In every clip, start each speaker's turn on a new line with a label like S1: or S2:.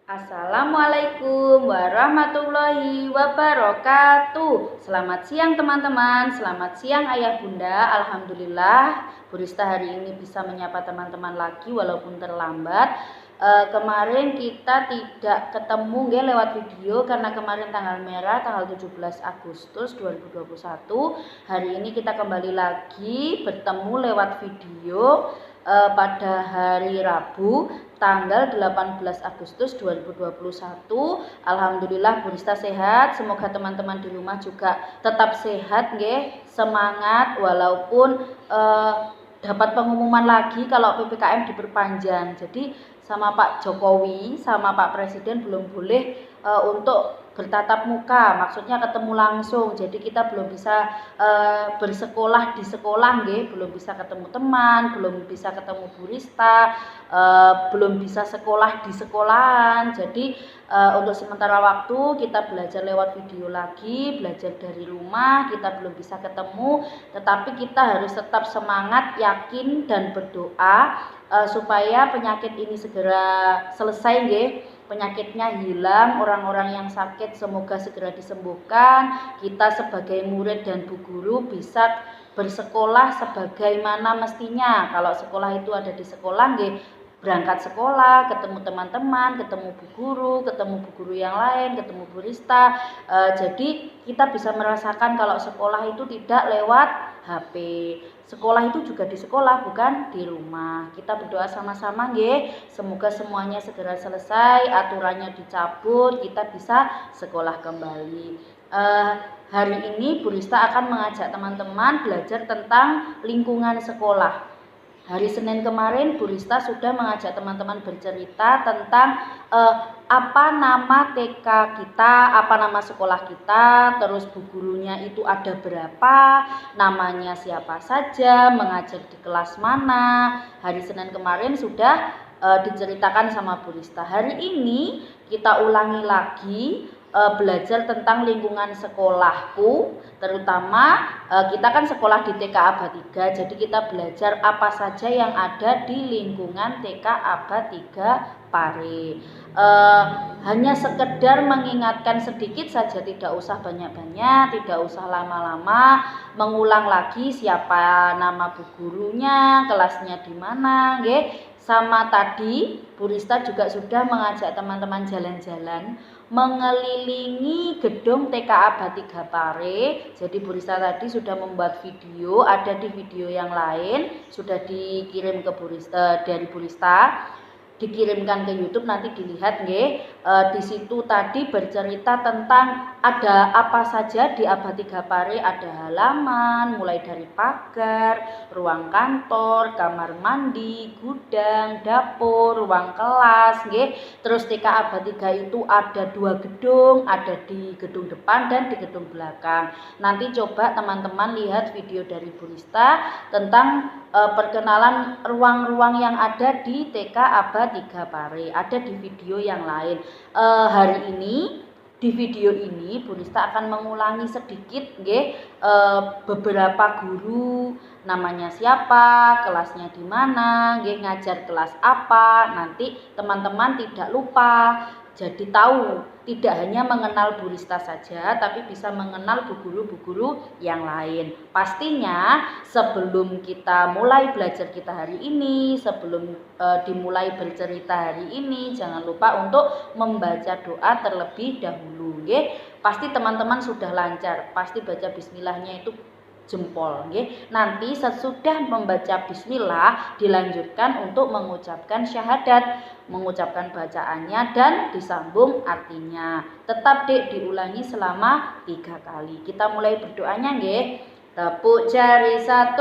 S1: Assalamualaikum warahmatullahi wabarakatuh. Selamat siang teman-teman, selamat siang ayah bunda. Alhamdulillah Bu Rista hari ini bisa menyapa teman-teman lagi walaupun terlambat. Kemarin kita tidak ketemu lewat video karena kemarin tanggal merah tanggal 17 Agustus 2021. Hari ini kita kembali lagi bertemu lewat video pada hari Rabu tanggal 18 Agustus 2021. Alhamdulillah Bu Rista sehat. Semoga teman-teman di rumah juga tetap sehat nggih. Semangat walaupun dapat pengumuman lagi kalau PPKM diperpanjang. Jadi sama Pak Jokowi sama Pak Presiden belum boleh untuk bertatap muka, maksudnya ketemu langsung. Jadi kita belum bisa bersekolah di sekolah nggih, belum bisa ketemu teman, belum bisa ketemu Bu Rista, belum bisa sekolah di sekolahan. Jadi untuk sementara waktu kita belajar lewat video lagi, belajar dari rumah, kita belum bisa ketemu, tetapi kita harus tetap semangat, yakin dan berdoa supaya penyakit ini segera selesai nggih. Penyakitnya hilang, orang-orang yang sakit semoga segera disembuhkan. Kita sebagai murid dan bu guru bisa bersekolah sebagaimana mestinya. Kalau sekolah itu ada di sekolah nggih, berangkat sekolah, ketemu teman-teman, ketemu bu guru yang lain, ketemu Bu Rista. Jadi kita bisa merasakan kalau sekolah itu tidak lewat HP. Sekolah itu juga di sekolah, bukan di rumah. Kita berdoa sama-sama nggih, semoga semuanya segera selesai, aturannya dicabut, kita bisa sekolah kembali. Hari ini Bu Rista akan mengajak teman-teman belajar tentang lingkungan sekolah. Hari Senin kemarin Bu Rista sudah mengajak teman-teman bercerita tentang apa nama TK kita, apa nama sekolah kita, terus bu gurunya itu ada berapa, namanya siapa saja, mengajar di kelas mana. Hari Senin kemarin sudah diceritakan sama Bu Rista. Hari ini kita ulangi lagi belajar tentang lingkungan sekolahku, terutama kita kan sekolah di TK Aba 3, jadi kita belajar apa saja yang ada di lingkungan TK Aba 3 Pare. Hanya sekedar mengingatkan sedikit saja, tidak usah banyak-banyak, tidak usah lama-lama, mengulang lagi siapa nama bu gurunya, kelasnya di mana, nggih. Sama tadi Bu Rista juga sudah mengajak teman-teman jalan-jalan mengelilingi gedung TK Aba 3 Pare. Jadi Bu Rista tadi sudah membuat video, ada di video yang lain sudah dikirim ke Bu Rista, dari Bu Rista dikirimkan ke YouTube, nanti dilihat nggih. Di situ tadi bercerita tentang ada apa saja di Aba 3 Pare, ada halaman mulai dari pagar, ruang kantor, kamar mandi, gudang, dapur, ruang kelas nggih. Terus TK Aba 3 itu ada 2 gedung, ada di gedung depan dan di gedung belakang. Nanti coba teman-teman lihat video dari Bu Rista tentang perkenalan ruang-ruang yang ada di TK Aba 3 Pare, ada di video yang lain. Hari ini di video ini Bu Rista akan mengulangi sedikit nggih, beberapa guru, namanya siapa, kelasnya di mana, nggih, ngajar kelas apa. Nanti teman-teman tidak lupa, jadi tahu tidak hanya mengenal Bu Rista saja, tapi bisa mengenal bu guru yang lain. Pastinya sebelum kita mulai belajar kita hari ini, sebelum dimulai bercerita hari ini, jangan lupa untuk membaca doa terlebih dahulu, nggih. Pasti teman-teman sudah lancar, pasti baca bismillahnya itu jempol nggih. Nanti sesudah membaca bismillah dilanjutkan untuk mengucapkan syahadat, mengucapkan bacaannya dan disambung artinya. Tetap diulangi selama 3 kali. Kita mulai berdoanya nggih. Tepuk jari 1,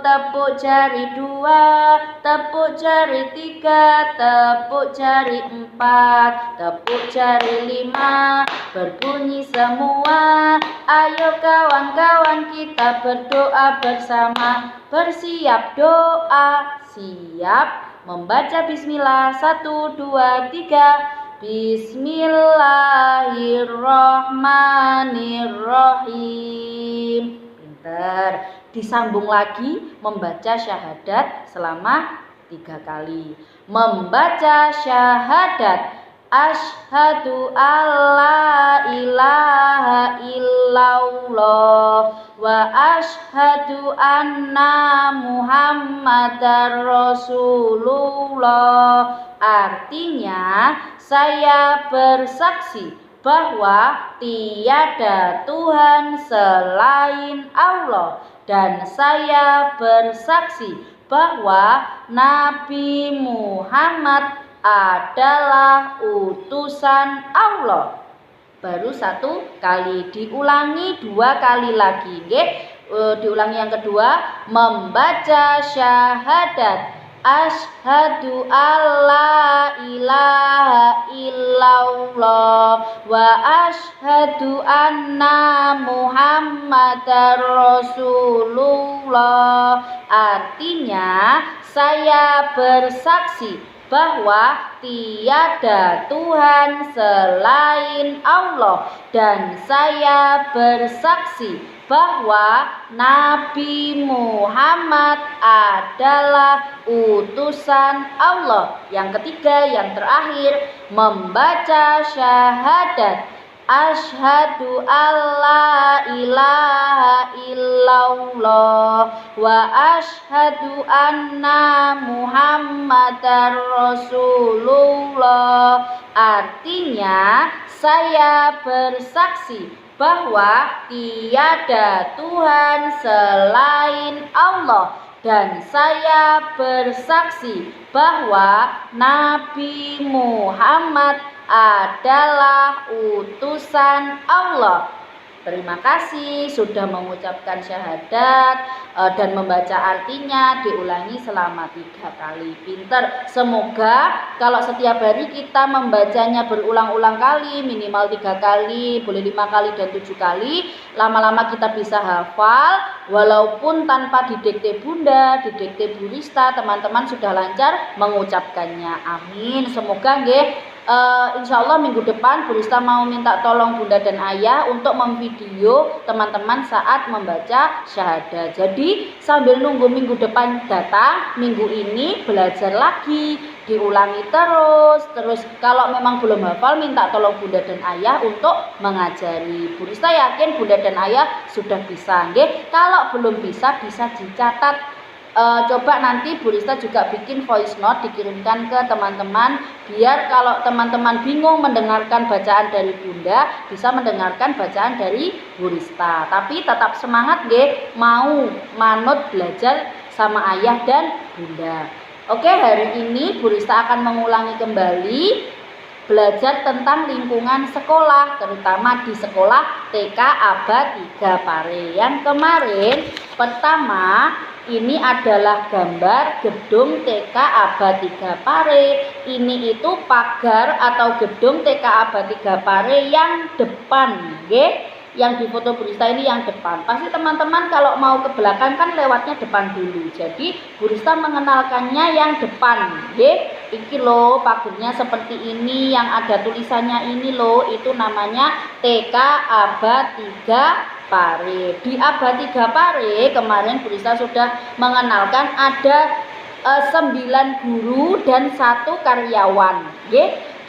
S1: tepuk jari 2, tepuk jari 3, tepuk jari 4, tepuk jari 5, berbunyi semua. Ayo kawan-kawan kita berdoa bersama. Bersiap doa, siap membaca bismillah. 1, 2, 3. Bismillahirrahmanirrahim. Disambung lagi membaca syahadat selama 3 kali. Membaca syahadat. Asyhadu alla ilaha illallah wa asyhadu anna Muhammadar Rasulullah. Artinya, saya bersaksi bahwa tiada Tuhan selain Allah, dan saya bersaksi bahwa Nabi Muhammad adalah utusan Allah. Baru satu kali, diulangi 2 kali lagi. Diulangi yang kedua, membaca syahadat asyhadu alla ilaha illallah wa asyhadu anna Muhammadar Rasulullah. Artinya, saya bersaksi bahwa tiada Tuhan selain Allah, dan saya bersaksi bahwa Nabi Muhammad adalah utusan Allah. Yang ketiga, yang terakhir, membaca syahadat asyhadu alla ilaha illallah wa asyhadu anna Muhammadar Rasulullah. Artinya, saya bersaksi bahwa tiada Tuhan selain Allah, dan saya bersaksi bahwa Nabi Muhammad adalah utusan Allah. Terima kasih sudah mengucapkan syahadat dan membaca artinya. Diulangi selama 3 kali. Pinter. Semoga kalau setiap hari kita membacanya berulang-ulang kali, minimal 3 kali, boleh 5 kali dan 7 kali, lama-lama kita bisa hafal. Walaupun tanpa didikte Bunda, didikte Bu Rista, teman-teman sudah lancar mengucapkannya. Amin. Semoga nggih. Insya Allah minggu depan Bu Rista mau minta tolong Bunda dan Ayah untuk memvideo teman-teman saat membaca syahadat. Jadi sambil nunggu minggu depan datang, minggu ini belajar lagi, diulangi terus kalau memang belum hafal minta tolong Bunda dan Ayah untuk mengajari. Bu Rista yakin Bunda dan Ayah sudah bisa. Kalau belum bisa dicatat. Coba nanti Bu Rista juga bikin voice note dikirimkan ke teman-teman, biar kalau teman-teman bingung mendengarkan bacaan dari Bunda, bisa mendengarkan bacaan dari Bu Rista. Tapi tetap semangat mau manut belajar sama Ayah dan Bunda. Oke, hari ini Bu Rista akan mengulangi kembali belajar tentang lingkungan sekolah, terutama di sekolah TK Aba 3 Pare. Yang kemarin pertama ini adalah gambar gedung TK Aba 3 Pare. Ini itu pagar atau gedung TK Aba 3 Pare yang depan, yang di foto Bu Rista ini yang depan. Pasti teman-teman kalau mau ke belakang kan lewatnya depan dulu. Jadi Bu Rista mengenalkannya yang depan, Iki loh pagarnya seperti ini, yang ada tulisannya ini loh, itu namanya TK Aba 3 Pare. Di Aba 3 Pare kemarin Bu Rista sudah mengenalkan ada 9 guru dan 1 karyawan.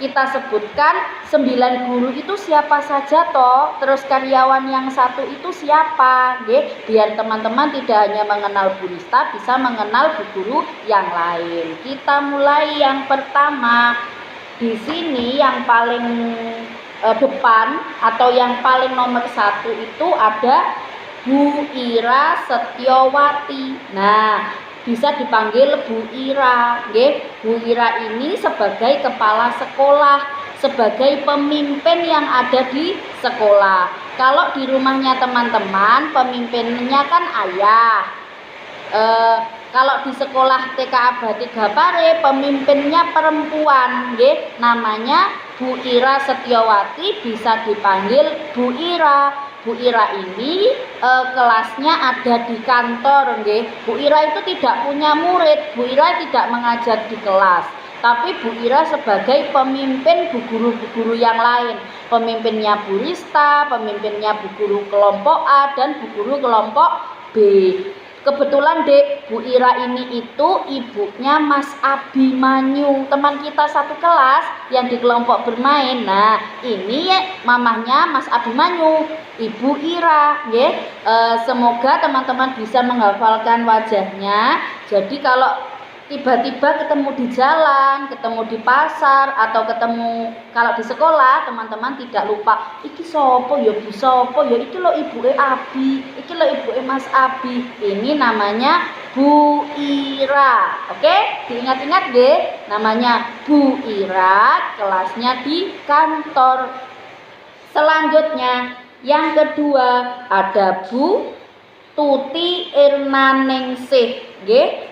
S1: Kita sebutkan 9 guru itu siapa saja toh, terus karyawan yang 1 itu siapa, biar teman-teman tidak hanya mengenal Bu Rista, bisa mengenal guru yang lain. Kita mulai yang pertama. Di sini yang paling depan atau yang paling nomor 1 itu ada Bu Ira Setiawati. Nah, bisa dipanggil Bu Ira, Bu Ira ini sebagai kepala sekolah, sebagai pemimpin yang ada di sekolah. Kalau di rumahnya teman-teman, pemimpinnya kan ayah. Kalau di sekolah TK Aba 3 Pare, pemimpinnya perempuan, namanya Bu Ira Setiawati, bisa dipanggil Bu Ira. Bu Ira ini kelasnya ada di kantor, Bu Ira itu tidak punya murid, Bu Ira tidak mengajar di kelas, tapi Bu Ira sebagai pemimpin bu guru yang lain, pemimpinnya Bu Rista, pemimpinnya bu guru kelompok A dan bu guru kelompok B. Kebetulan Dek, Bu Ira ini itu ibunya Mas Abimanyu, teman kita satu kelas yang di kelompok bermain. Nah, ini ya mamahnya Mas Abimanyu, Ibu Ira, ya. Semoga teman-teman bisa menghafalkan wajahnya. Jadi kalau tiba-tiba ketemu di jalan, ketemu di pasar, atau ketemu kalau di sekolah, teman-teman tidak lupa, iki sopo ya Bu sopo ya, iki lo ibuke Abi, iki lo ibuke Mas Abi. Ini namanya Bu Ira. Oke, diingat-ingat deh, namanya Bu Ira, kelasnya di kantor. Selanjutnya yang kedua ada Bu Tuti Irnaningsih.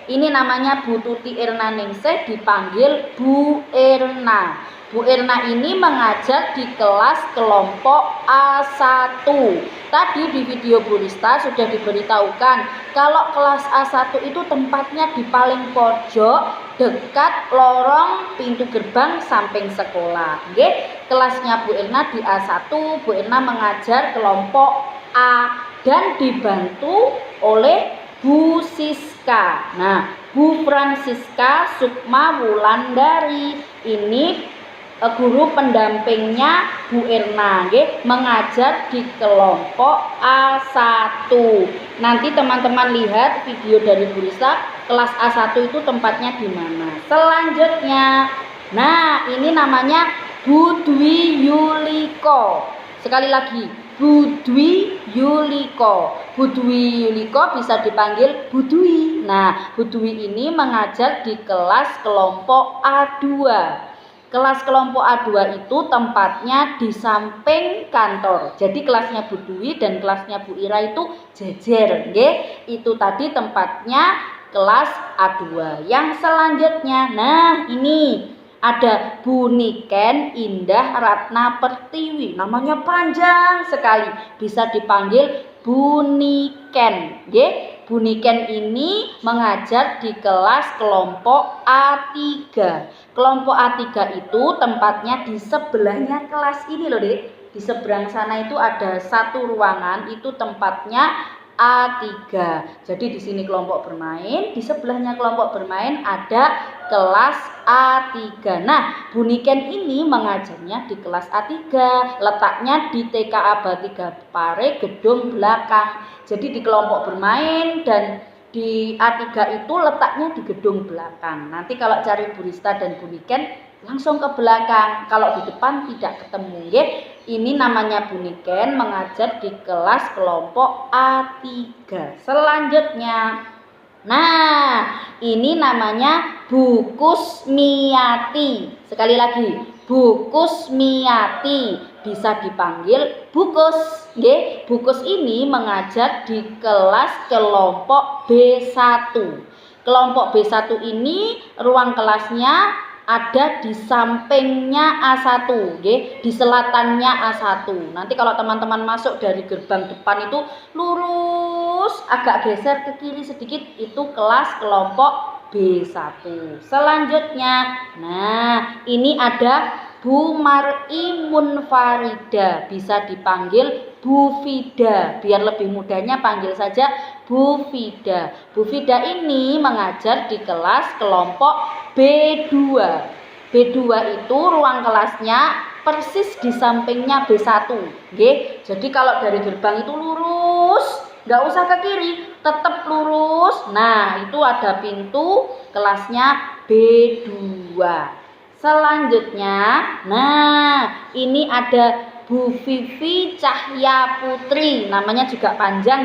S1: Ini namanya Bu Tuti Irnaningsih, dipanggil Bu Irna. Bu Irna ini mengajar di kelas kelompok A1. Tadi di video Bu Rista sudah diberitahukan kalau kelas A1 itu tempatnya di paling pojok dekat lorong pintu gerbang samping sekolah. Kelasnya Bu Irna di A1. Bu Irna mengajar kelompok A dan dibantu oleh Bu Siska. Nah, Bu Francisca Sukma Wulandari ini guru pendampingnya Bu Irna, mengajar di kelompok A1. Nanti teman-teman lihat video dari Bu Rista, kelas A1 itu tempatnya di mana. Selanjutnya, nah ini namanya Bu Dwi Yuliko. Sekali lagi, Bu Dwi Yuliko. Bu Dwi Yuliko bisa dipanggil Bu Dwi. Nah, Bu Dwi ini mengajar di kelas kelompok A2. Kelas kelompok A2 itu tempatnya di samping kantor. Jadi kelasnya Bu Dwi dan kelasnya Bu Ira itu jejer, Itu tadi tempatnya kelas A2. Yang selanjutnya, nah ini ada Bu Niken Indah Ratna Pertiwi. Namanya panjang sekali, bisa dipanggil Bu Niken, Bu Niken ini mengajar di kelas kelompok A3. Kelompok A3 itu tempatnya di sebelahnya kelas ini loh, Dek. Di seberang sana itu ada satu ruangan, itu tempatnya A3. Jadi di sini kelompok bermain, di sebelahnya kelompok bermain ada kelas A3. Nah, Bu Niken ini mengajarnya di kelas A3, letaknya di TKA Batiga Pare gedung belakang. Jadi di kelompok bermain dan di A3 itu letaknya di gedung belakang. Nanti kalau cari Bu Rista dan Bu Niken langsung ke belakang, kalau di depan tidak ketemu, Ini namanya Bu Niken mengajar di kelas kelompok A3. Selanjutnya, nah ini namanya Bu Kusmiati. Sekali lagi, Bu Kusmiati, bisa dipanggil Bu Kus. Bu Kus ini mengajar di kelas kelompok B1. Kelompok B1 ini ruang kelasnya ada di sampingnya A1, di selatannya A1. Nanti kalau teman-teman masuk dari gerbang depan itu lurus, agak geser ke kiri sedikit, itu kelas kelompok B1. Selanjutnya, nah ini ada Bu Mar'i Munfarida, bisa dipanggil Bu Fida. Biar lebih mudahnya panggil saja Bu Fida. Bu Fida ini mengajar di kelas kelompok B2. B2 itu ruang kelasnya persis di sampingnya B1. Jadi kalau dari gerbang itu lurus, nggak usah ke kiri, tetap lurus. Nah, itu ada pintu kelasnya B2. Selanjutnya, nah ini ada Bu Vivi Cahya Putri, namanya juga panjang,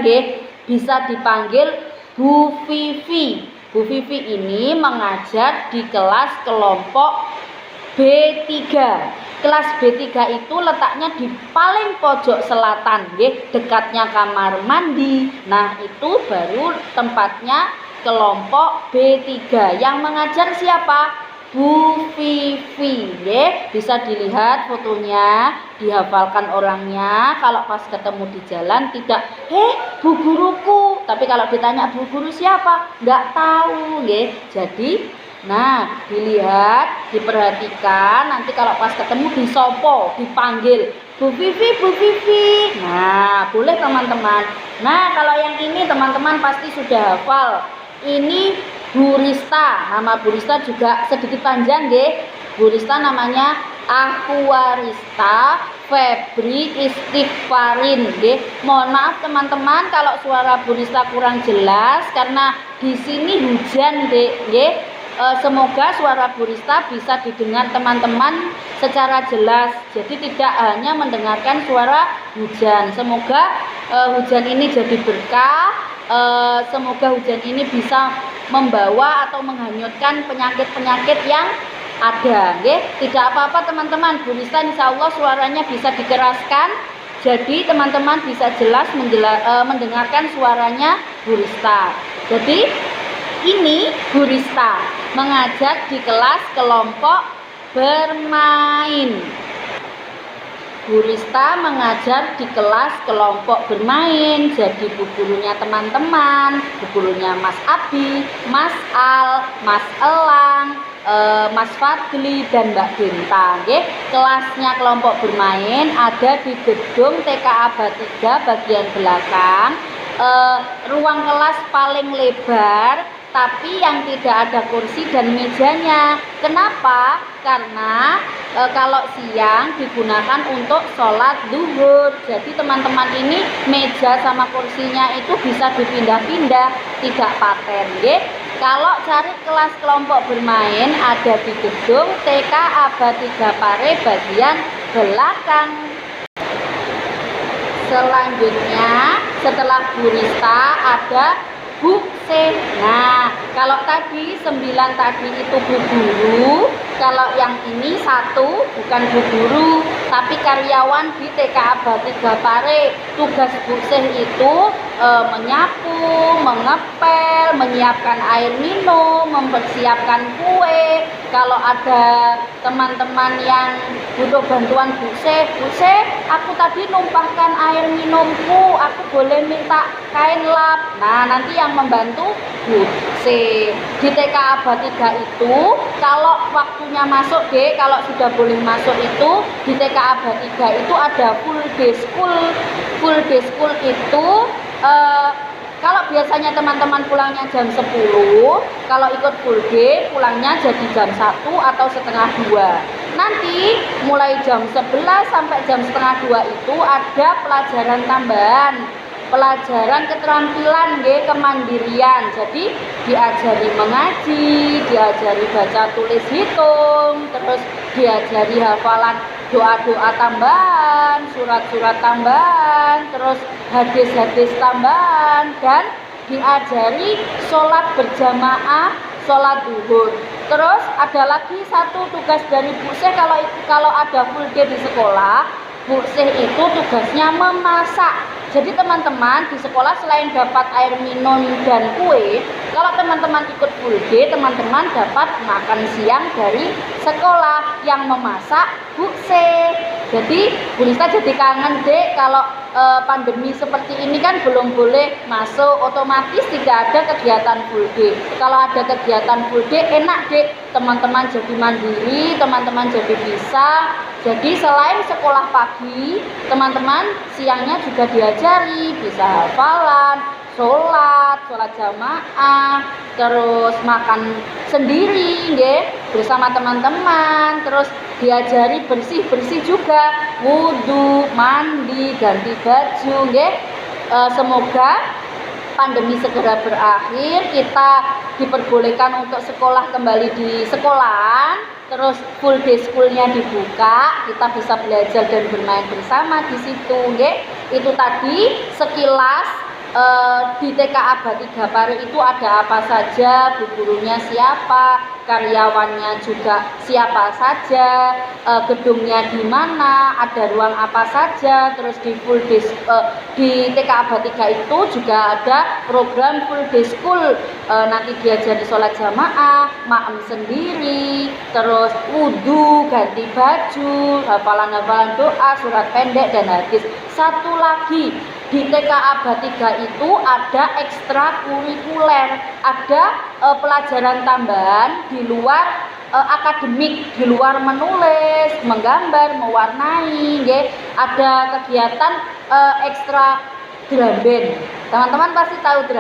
S1: bisa dipanggil Bu Vivi. Bu Vivi ini mengajar di kelas kelompok B3. Kelas B3 itu letaknya di paling pojok selatan, dekatnya kamar mandi. Nah, itu baru tempatnya kelompok B3. Yang mengajar siapa? Bu Vivi, bisa dilihat fotonya, dihafalkan orangnya. Kalau pas ketemu di jalan tidak, Bu guruku. Tapi kalau ditanya Bu guru siapa, nggak tahu, Jadi, nah dilihat, diperhatikan. Nanti kalau pas ketemu disopo, dipanggil Bu Vivi, Bu Vivi. Nah, boleh teman-teman. Nah, kalau yang ini teman-teman pasti sudah hafal. Ini Bu Rista. Nama Bu Rista juga sedikit panjang, nggih. Bu Rista namanya Ahwarista Febri Istighfarin, nggih. Mohon maaf teman-teman kalau suara Bu Rista kurang jelas karena di sini hujan, nggih. Semoga suara Bu Rista bisa didengar teman-teman secara jelas. Jadi tidak hanya mendengarkan suara hujan. Semoga hujan ini jadi berkah. Semoga hujan ini bisa membawa atau menghanyutkan penyakit-penyakit yang ada. Tidak apa-apa teman-teman. Bu Rista insya Allah suaranya bisa dikeraskan. Jadi teman-teman bisa jelas mendengarkan suaranya Bu Rista. Jadi ini Bu Rista mengajar di kelas kelompok bermain. Bu Rista mengajar di kelas kelompok bermain. Jadi bu gurunya teman-teman, bu gurunya Mas Abi, Mas Al, Mas Elang, Mas Fadli dan Mbak Bintang. Kelasnya kelompok bermain ada di gedung TKA Batiga bagian belakang. Ruang kelas paling lebar, tapi yang tidak ada kursi dan mejanya. Kenapa? Karena kalau siang digunakan untuk sholat duhur. Jadi teman-teman ini meja sama kursinya itu bisa dipindah-pindah, tidak paten. Kalau cari kelas kelompok bermain ada di gedung TKA Batiga Pare bagian belakang. Selanjutnya setelah Bu Rista ada Bu C. Nah, kalau tadi 9 tadi itu bu guru, kalau yang ini 1 bukan bu guru, tapi karyawan di TKA Batiga Pare. Tugas Bu C itu menyapu, mengepel, menyiapkan air minum, mempersiapkan kue. Kalau ada teman-teman yang butuh bantuan Bu C, aku tadi numpahkan air minumku, aku boleh minta kain lap. Nah, nanti yang membantu Bu C. Di TKA Batiga itu kalau waktunya masuk kalau sudah boleh masuk itu di TKA Batiga itu ada full day school. Full day school itu kalau biasanya teman-teman pulangnya jam 10, kalau ikut full day pulangnya jadi jam 1 atau setengah 2. Nanti mulai jam 11 sampai jam setengah 2 itu ada pelajaran tambahan. Pelajaran keterampilan kemandirian. Jadi diajari mengaji, diajari baca tulis hitung, terus diajari hafalan doa-doa tambahan, surat-surat tambahan, terus hadis-hadis tambahan, dan diajari sholat berjamaah, sholat duhur. Terus ada lagi satu tugas dari Bu C kalau ada full day di sekolah. Bu C itu tugasnya memasak. Jadi teman-teman di sekolah selain dapat air minum dan kue, kalau teman-teman ikut full day, teman-teman dapat makan siang dari sekolah. Yang memasak Bu C. Jadi Bu Rista jadi kangen kalau pandemi seperti ini kan belum boleh masuk, otomatis tidak ada kegiatan full day. Kalau ada kegiatan full day enak teman-teman jadi mandiri, teman-teman jadi bisa. Jadi selain sekolah pagi, teman-teman siangnya juga diajari bisa hafalan, sholat jamaah, terus makan sendiri bersama teman-teman, terus diajari bersih-bersih juga, wudhu, mandi, ganti baju. Semoga pandemi segera berakhir, kita diperbolehkan untuk sekolah kembali di sekolahan, terus full day schoolnya dibuka, kita bisa belajar dan bermain bersama di situ. Itu tadi sekilas di TKA Batiga Pare itu ada apa saja, bu gurunya siapa, karyawannya juga siapa saja, gedungnya di mana, ada ruang apa saja. Terus di full day di TKA Batiga itu juga ada program full day school. Nanti diajari sholat jamaah, maem sendiri, terus wudhu, ganti baju, hafalan-hafalan doa, surat pendek dan hadis. Satu lagi, di TKA Batiga itu ada ekstrakurikuler, ada pelajaran tambahan di luar akademik di luar menulis, menggambar, mewarnai, nggih. Ada kegiatan ekstra drum band. Teman-teman pasti tahu drum